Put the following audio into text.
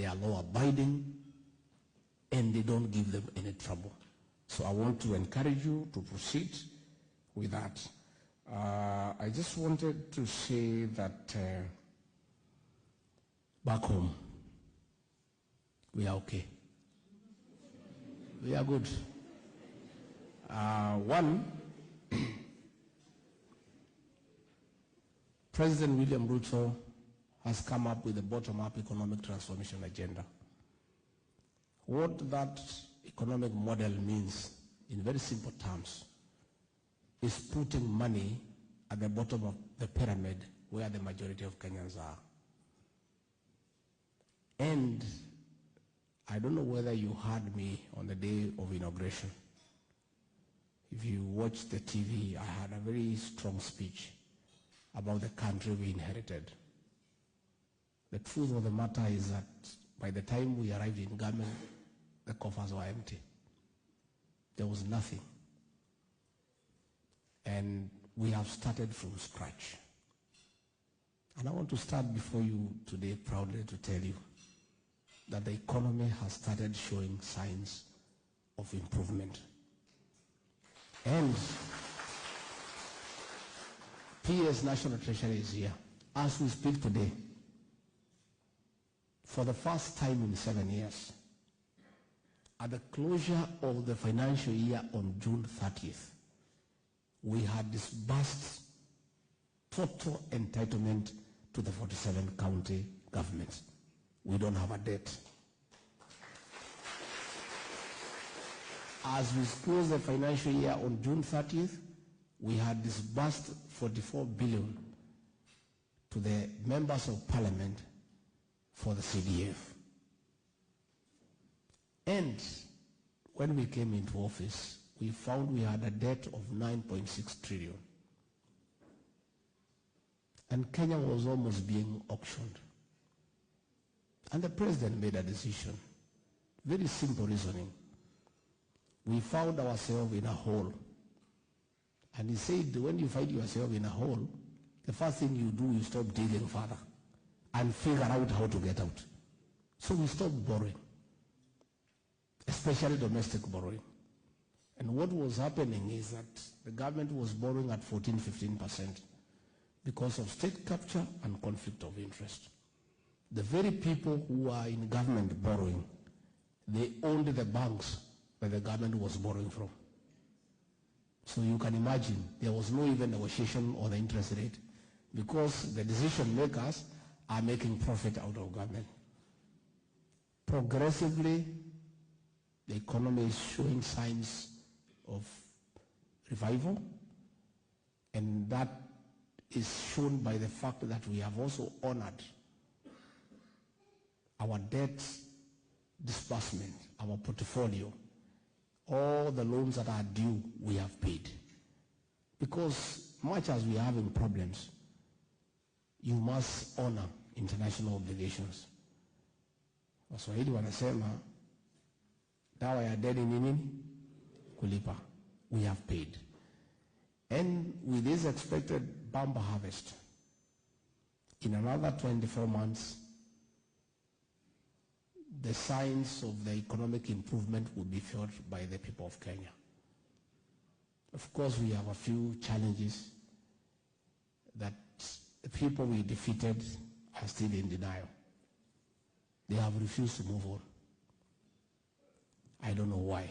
they are law-abiding, and they don't give them any trouble. So I want to encourage you to proceed with that. I just wanted to say that back home, we are okay. We are good. One, President William Ruto has come up with a bottom-up economic transformation agenda. What that economic model means, in very simple terms, is putting money at the bottom of the pyramid where the majority of Kenyans are. And I don't know whether you heard me on the day of inauguration. If you watched the TV, I had a very strong speech about the country we inherited. The truth of the matter is that by the time we arrived in government, the coffers were empty. There was nothing. And we have started from scratch. And I want to start before you today proudly to tell you that the economy has started showing signs of improvement. And PS National Treasury is here. As we speak today, for the first time in 7 years, at the closure of the financial year on June 30th, we had disbursed total entitlement to the 47 county governments. We don't have a debt. As we close the financial year on June 30th, we had disbursed 44 billion to the members of parliament for the CDF. And when we came into office, we found we had a debt of 9.6 trillion. And Kenya was almost being auctioned. And the president made a decision. Very simple reasoning. We found ourselves in a hole. And he said, when you find yourself in a hole, the first thing you do is stop digging further and figure out how to get out. So we stopped borrowing, especially domestic borrowing. And what was happening is that the government was borrowing at 14-15% because of state capture and conflict of interest. The very people who are in government borrowing, they owned the banks that the government was borrowing from. So you can imagine there was no even negotiation on the interest rate because the decision makers are making profit out of government. Progressively, the economy is showing signs of revival, and that is shown by the fact that we have also honored our debt disbursement, our portfolio. All the loans that are due, we have paid. Because much as we are having problems, you must honor international obligations. Waswahili wanasema dawa ya deni ni nini? Kulipa. We have paid. And with this expected bumper harvest, in another 24 months, the signs of the economic improvement will be felt by the people of Kenya. Of course, we have a few challenges that the people we defeated are still in denial. They have refused to move on. I don't know why.